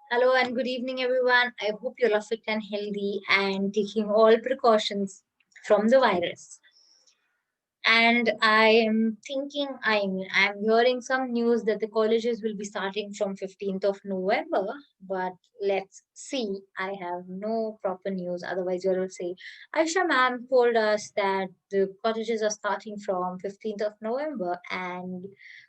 Hello and good evening, everyone. I hope you're all fit and healthy and taking all precautions from the virus. And I am thinking, I'm hearing some news that the colleges will be starting from 15th of November, but let's see. I have no proper news. Otherwise, you will say, Aisha ma'am told us that the colleges are starting from 15th of November, and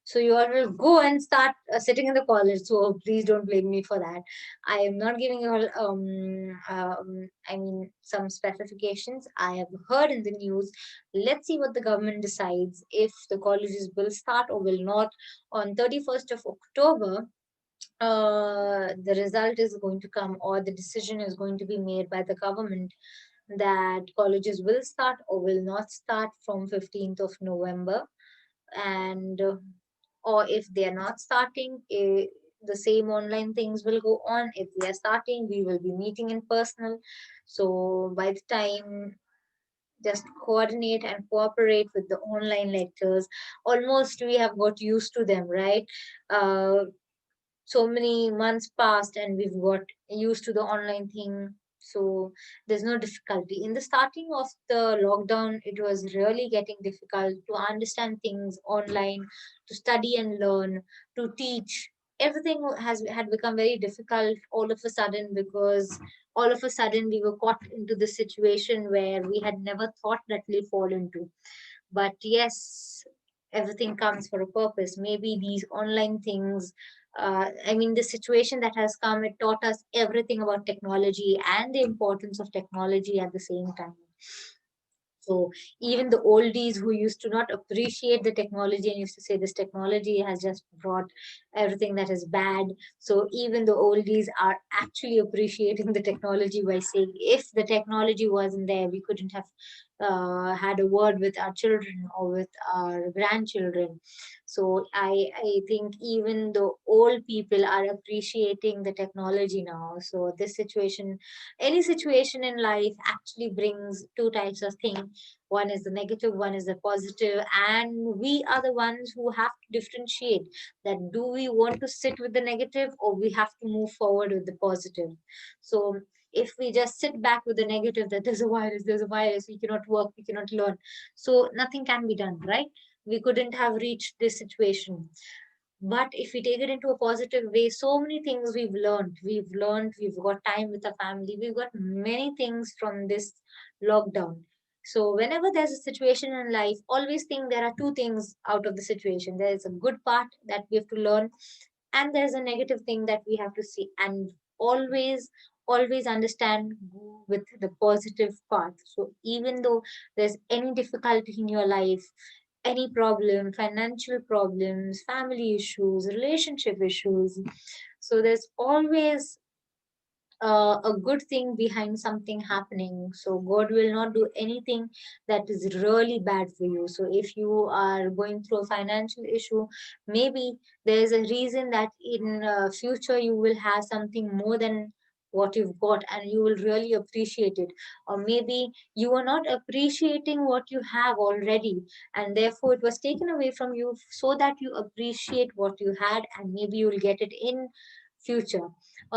so you all will go and start sitting in the college. So please don't blame me for that. I am not giving you all, some specifications. I have heard in the news. Let's see what the government decides if the colleges will start or will not on 31st of October. The result is going to come, or the decision is going to be made by the government that colleges will start or will not start from 15th of November. And or if they are not starting, the same online things will go on. If they are starting, we will be meeting in personal. So by the time, just coordinate and cooperate with the online lectures. Almost we have got used to them, right? So many months passed and we've got used to the online thing. So there's no difficulty. In the starting of the lockdown, it was really getting difficult to understand things online, to study and learn, to teach. Everything has had become very difficult all of a sudden, because all of a sudden we were caught into this situation where we had never thought that we'll fall into. But yes, everything comes for a purpose. Maybe these online things, the situation that has come, it taught us everything about technology and the importance of technology at the same time. So even the oldies who used to not appreciate the technology and used to say this technology has just brought everything that is bad. So even the oldies are actually appreciating the technology by saying if the technology wasn't there, we couldn't have had a word with our children or with our grandchildren. So I think even the old people are appreciating the technology now. So this situation, any situation in life actually brings two types of things. One is the negative, one is the positive, and we are the ones who have to differentiate that do we want to sit with the negative or we have to move forward with the positive. So if we just sit back with the negative that there's a virus, we cannot work, we cannot learn, so nothing can be done, right? We couldn't have reached this situation. But if we take it into a positive way, so many things we've learned, we've got time with our family, we've got many things from this lockdown. So whenever there's a situation in life, always think there are two things out of the situation. There is a good part that we have to learn, and there's a negative thing that we have to see. And always understand, go with the positive part. So even though there's any difficulty in your life, any problem, financial problems, family issues, relationship issues. So there's always a good thing behind something happening. So God will not do anything that is really bad for you. So if you are going through a financial issue, maybe there is a reason that in future you will have something more than what you've got and you will really appreciate it. Or maybe you are not appreciating what you have already, and therefore it was taken away from you so that you appreciate what you had, and maybe you will get it in future.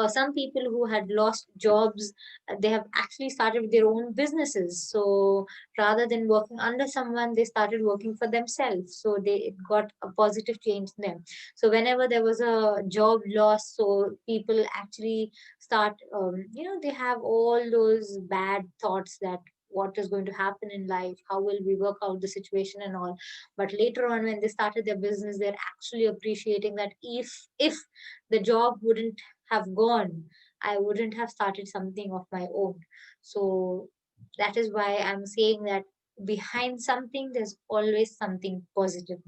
Some people who had lost jobs, they have actually started with their own businesses. So rather than working under someone, they started working for themselves. So they it got a positive change in them. So whenever there was a job loss, so people actually start, they have all those bad thoughts that what is going to happen in life, how will we work out the situation and all. But later on, when they started their business, they're actually appreciating that if the job wouldn't have gone, I wouldn't have started something of my own. So that is why I'm saying that behind something, there's always something positive.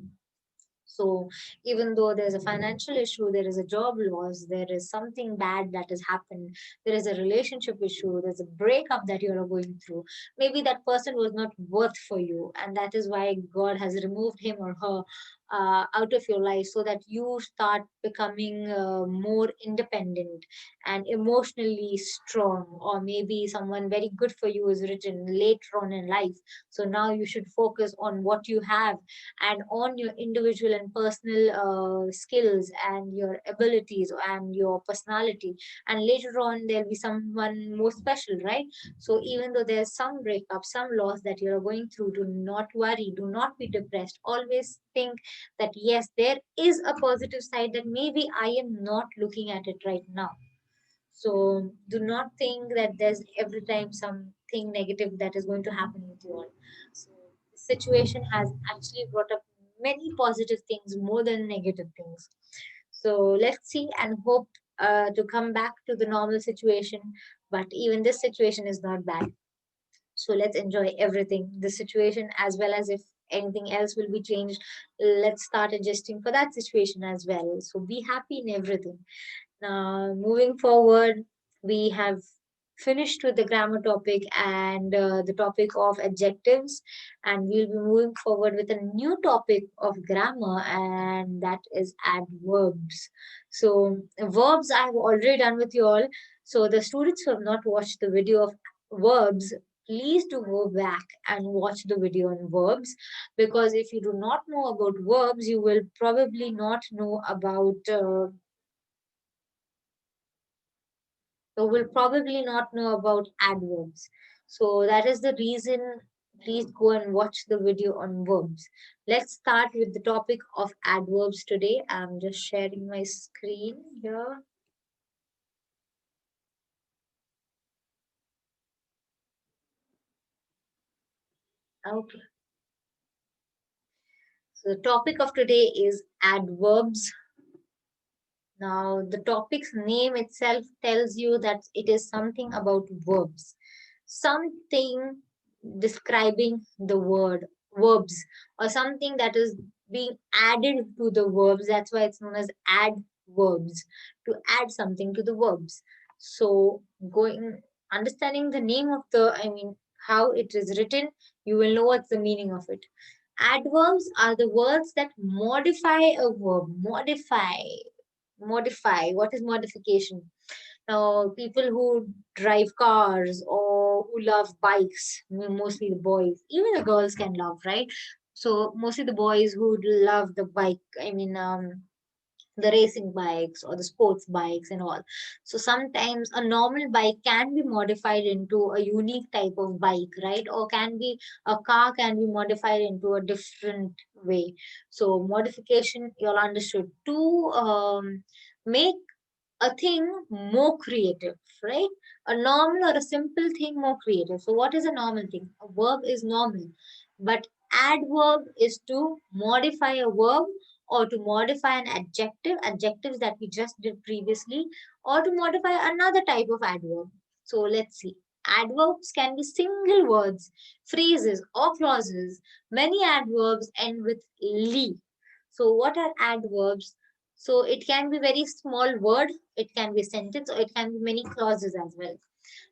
So even though there's a financial issue, there is a job loss, there is something bad that has happened, there is a relationship issue, there's a breakup that you're going through. Maybe that person was not worth for you, and that is why God has removed him or her out of your life, so that you start becoming more independent and emotionally strong. Or maybe someone very good for you is written later on in life, so now you should focus on what you have and on your individual and personal skills and your abilities and your personality. And later on there'll be someone more special, right? So even though there's some breakup, some loss that you're going through, do not worry, do not be depressed. Always think that yes, there is a positive side that maybe I am not looking at it right now. So do not think that there's every time something negative that is going to happen with you all. So this situation has actually brought up many positive things more than negative things. So let's see and hope to come back to the normal situation. But even this situation is not bad. So let's enjoy everything, the situation, as well as if anything else will be changed, let's start adjusting for that situation as well. So be happy in everything. Now, moving forward, we have finished with the grammar topic and the topic of adjectives, and we'll be moving forward with a new topic of grammar, and that is adverbs. So, verbs I have already done with you all. So, the students who have not watched the video of verbs, please do go back and watch the video on verbs, because if you do not know about verbs, you will probably not know about so will probably not know about adverbs. So that is the reason. Please go and watch the video on verbs. Let's start with the topic of adverbs today. I'm just sharing my screen here. Okay. So the topic of today is adverbs. Now, the topic's name itself tells you that it is something about verbs, something describing the word verbs, or something that is being added to the verbs. That's why it's known as adverbs, to add something to the verbs. So, understanding the name of how it is written, you will know what's the meaning of it. Adverbs are the words that modify a verb. Modify. What is modification? Now, people who drive cars or who love bikes, mostly the boys, even the girls can love, right? So mostly the boys who love the bike, the racing bikes or the sports bikes and all. So sometimes a normal bike can be modified into a unique type of bike, right? Or can be a car can be modified into a different way. So modification, you'll understood to make a thing more creative, right? A normal or a simple thing more creative. So, what is a normal thing? A verb is normal, but adverb is to modify a verb or to modify an adjective, adjectives that we just did previously, or to modify another type of adverb. So, let's see. Adverbs can be single words, phrases, or clauses. Many adverbs end with "ly." So, what are adverbs? So it can be very small word, it can be sentence, or it can be many clauses as well.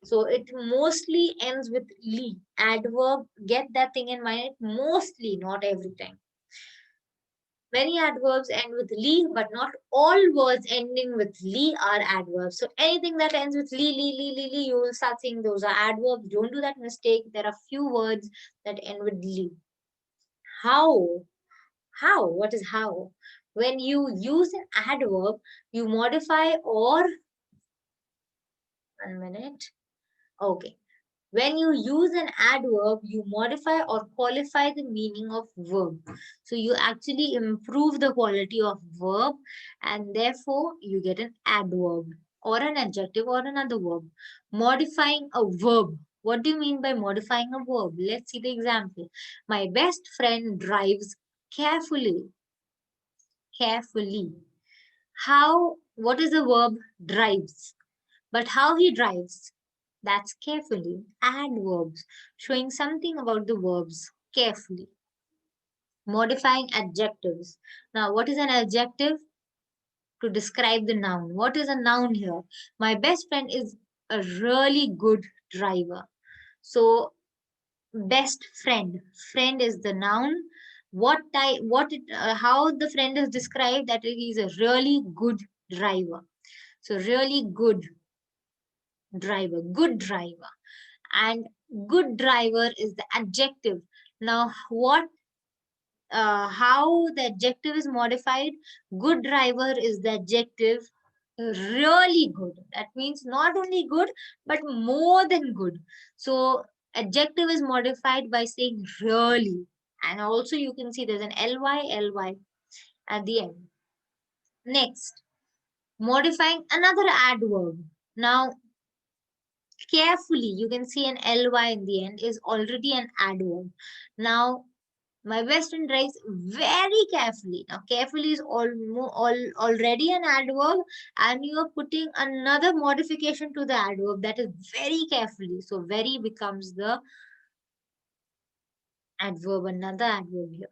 So it mostly ends with "ly." Adverb, get that thing in mind, mostly, not every time. Many adverbs end with "ly," but not all words ending with "ly" are adverbs. So anything that ends with "ly," "ly," "ly," "ly," "ly," you will start saying those are adverbs. Don't do that mistake. There are few words that end with "ly." How? How? What is how? When you use an adverb, you modify or 1 minute. Okay. When you use an adverb, you modify or qualify the meaning of verb. So you actually improve the quality of verb, and therefore you get an adverb or an adjective or another verb. Modifying a verb. What do you mean by modifying a verb? Let's see the example. My best friend drives carefully. Carefully. How, what is the verb? Drives. But how he drives, that's carefully. Add verbs, showing something about the verbs carefully. Modifying adjectives. Now, what is an adjective? To describe the noun. What is a noun here? My best friend is a really good driver. So, best friend. Friend is the noun. how the friend is described, that he's a really good driver. So really good driver. And good driver is the adjective. Now, how the adjective is modified? Good driver is the adjective. Really good, that means not only good but more than good. So adjective is modified by saying really. And also you can see there's an ly at the end. Next, modifying another adverb. Now, carefully, you can see an ly in the end is already an adverb. Now, my best friend drives very carefully. Now, carefully is already an adverb, and you are putting another modification to the adverb, that is very carefully. So, very becomes the adverb, another adverb here.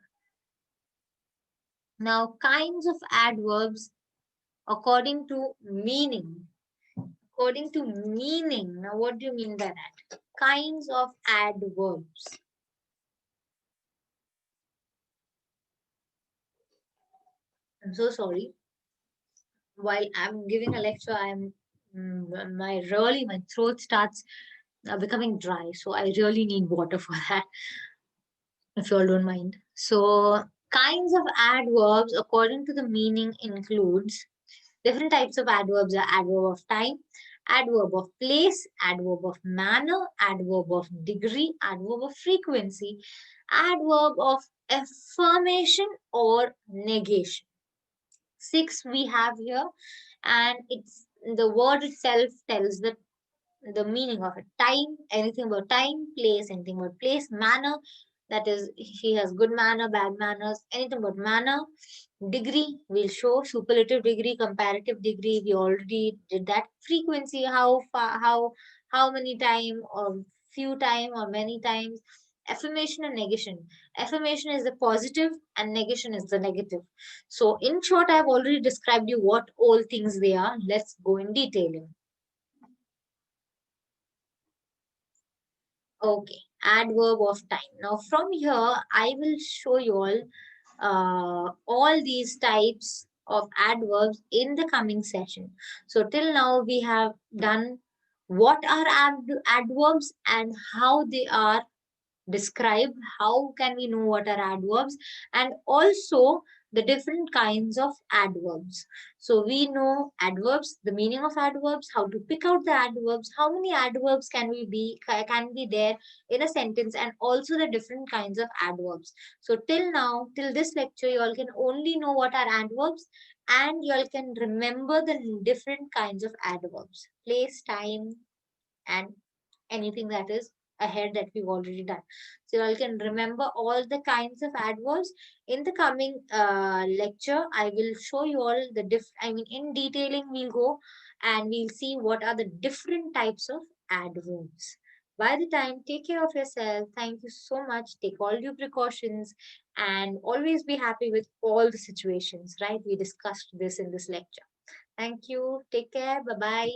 Now, kinds of adverbs according to meaning. According to meaning. Now, what do you mean by that? Kinds of adverbs. I'm so sorry. While I'm giving a lecture, my throat starts becoming dry. So I really need water for that, if you all don't mind. So kinds of adverbs according to the meaning includes different types of adverbs are adverb of time, adverb of place, adverb of manner, adverb of degree, adverb of frequency, adverb of affirmation or negation. 6 we have here, and it's the word itself tells the meaning of it. Time, anything about time, place, anything about place, manner, that is, he has good manner, bad manners, anything about manner. Degree, we'll show superlative degree, comparative degree, we already did that. Frequency, how far, how many time, or few time, or many times. Affirmation and negation. Affirmation is the positive and negation is the negative. So in short, I've already described you what all things they are. Let's go in detailing. Okay, adverb of time. Now from here, I will show you all these types of adverbs in the coming session. So till now we have done what are adverbs and how they are describe, how can we know what are adverbs, and also the different kinds of adverbs. So we know adverbs, the meaning of adverbs, how to pick out the adverbs, how many adverbs can be there in a sentence, and also the different kinds of adverbs. So till now, till this lecture, you all can only know what are adverbs, and you all can remember the different kinds of adverbs: place, time, and anything that is ahead that we've already done. So you all can remember all the kinds of adverbs. In the coming lecture, I will show you all in detailing we'll go and we'll see what are the different types of adverbs. By the time, take care of yourself. Thank you so much. Take all due precautions and always be happy with all the situations, right? We discussed this in this lecture. Thank you. Take care. Bye-bye.